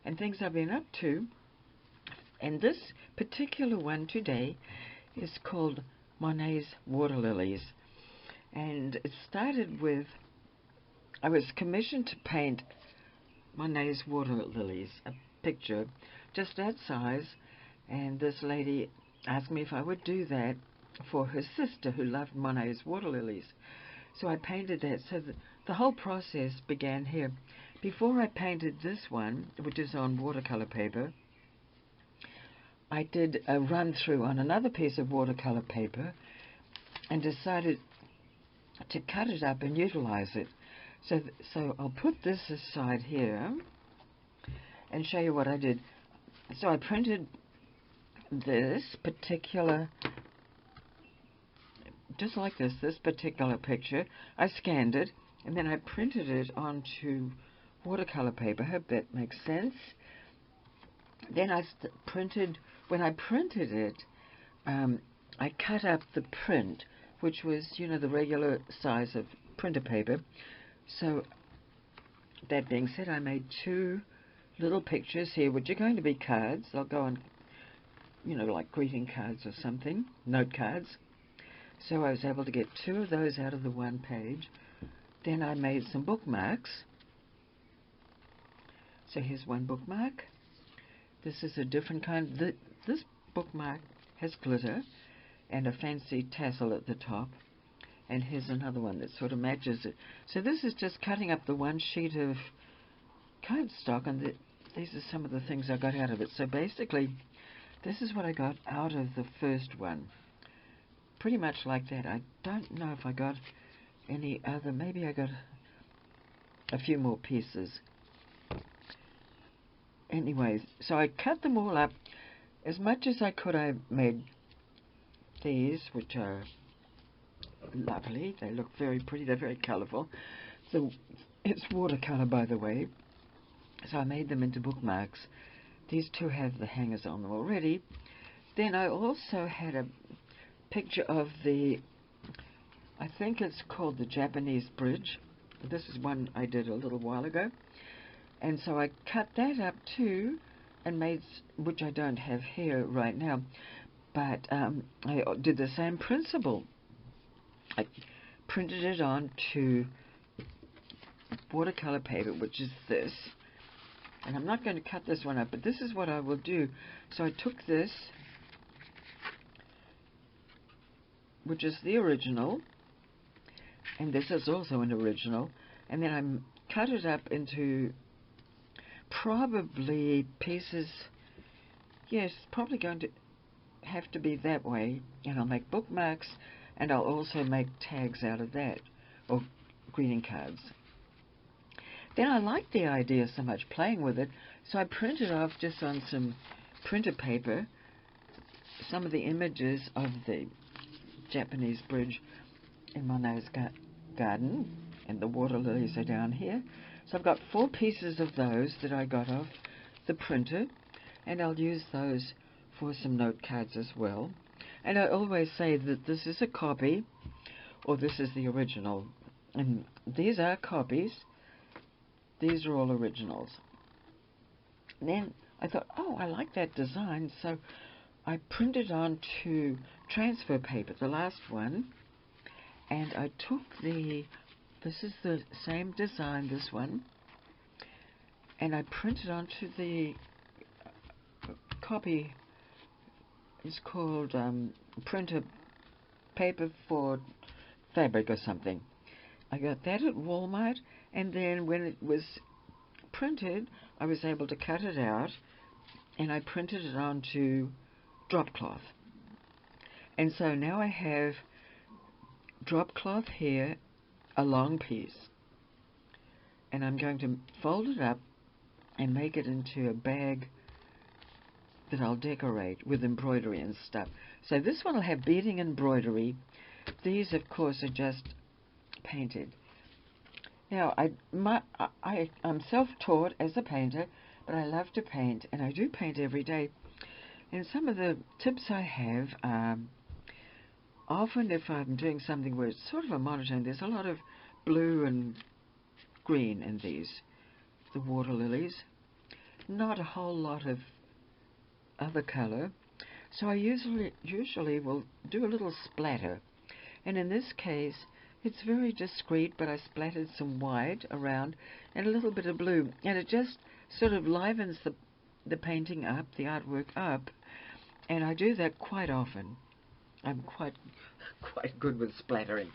and things I've been up to. And this particular one today is called Monet's Water Lilies. And it started with, I was commissioned to paint Monet's water lilies, a picture just that size, and this lady asked me if I would do that for her sister who loved Monet's water lilies. So I painted that. So the whole process began here. Before I painted this one, which is on watercolor paper, I did a run through on another piece of watercolor paper and decided to cut it up and utilize it. So I'll put this aside here and show you what I did. So I printed this particular, just like this particular picture. I scanned it and then I printed it onto watercolor paper. I hope that makes sense. Then when I printed it, I cut up the print, which was, the regular size of printer paper. So, that being said, I made two little pictures here, which are going to be cards. They'll go on, like greeting cards or something, note cards. So I was able to get two of those out of the one page. Then I made some bookmarks. So here's one bookmark. This is a different kind. This bookmark has glitter and a fancy tassel at the top. And here's another one that sort of matches it. So this is just cutting up the one sheet of cardstock, and these are some of the things I got out of it. So basically, this is what I got out of the first one. Pretty much like that. I don't know if I got any other. Maybe I got a few more pieces. Anyway, so I cut them all up as much as I could. I made these, which are lovely. They look very pretty. They're very colorful. So it's watercolor, by the way. So I made them into bookmarks. These two have the hangers on them already. Then I also had a picture of I think it's called the Japanese bridge. This is one I did a little while ago. And so I cut that up too and made, which I don't have here right now, but I did the same principle. I printed it onto watercolor paper, which is this. And I'm not going to cut this one up, but this is what I will do. So I took this, which is the original, and this is also an original, and then I cut it up into probably pieces. Yes, probably going to have to be that way, and I'll make bookmarks, and I'll also make tags out of that, or greeting cards. Then I liked the idea so much, playing with it, so I printed off just on some printer paper some of the images of the Japanese bridge in Monet's garden, and the water lilies are down here. So I've got 4 pieces of those that I got off the printer, and I'll use those for some note cards as well. And I always say that this is a copy, or this is the original, and these are copies. These are all originals. And then I thought, oh, I like that design, so I printed onto transfer paper, the last one, and I took this is the same design, this one, and I printed onto the copy. It's called printer paper for fabric or something. I got that at Walmart, and then when it was printed, I was able to cut it out, and I printed it onto drop cloth. And so now I have drop cloth here, a long piece, and I'm going to fold it up and make it into a bag that I'll decorate with embroidery and stuff. So this one will have beading embroidery. These, of course, are just painted. Now, I'm self-taught as a painter, but I love to paint, and I do paint every day. And some of the tips I have are, often if I'm doing something where it's sort of a monotone, there's a lot of blue and green in these, the water lilies. not a whole lot of other colour, so I usually will do a little splatter. And in this case, it's very discreet, but I splattered some white around and a little bit of blue, and it just sort of livens the painting up, the artwork up, and I do that quite often. I'm quite good with splattering.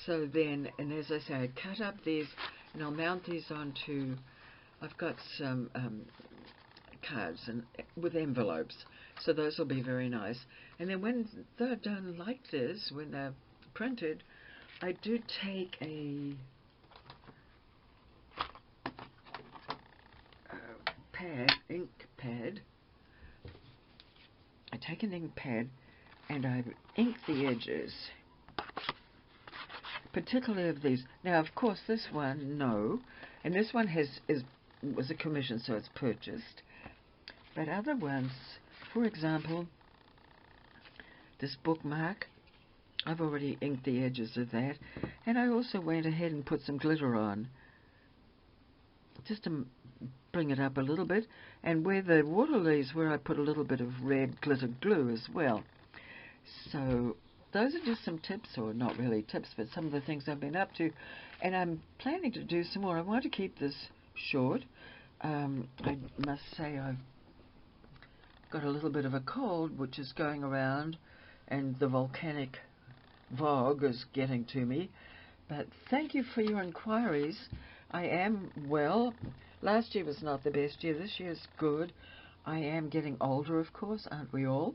So then, and as I say, I cut up these, and I'll mount these onto, I've got some cards and with envelopes, so those will be very nice. And then when they're done like this, when they're printed, I do take a ink pad. I take an ink pad and I ink the edges, particularly of these. Now, of course, this one, no, and this one was a commission, so it's purchased. But other ones, for example, this bookmark, I've already inked the edges of that, and I also went ahead and put some glitter on, just to bring it up a little bit. And where the water leaves, where I put a little bit of red glitter glue as well. So those are just some tips, or not really tips, but some of the things I've been up to, and I'm planning to do some more. I want to keep this short. I must say I've got a little bit of a cold, which is going around, and the volcanic vogue is getting to me. But thank you for your inquiries. I am well. Last year was not the best year. This year's good. I am getting older, of course, aren't we all?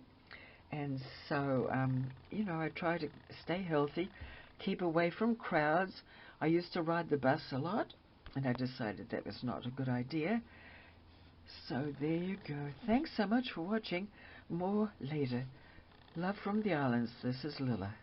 And so, I try to stay healthy, keep away from crowds. I used to ride the bus a lot, and I decided that was not a good idea. So there you go. Thanks so much for watching. More later. Love from the islands. This is Lilla.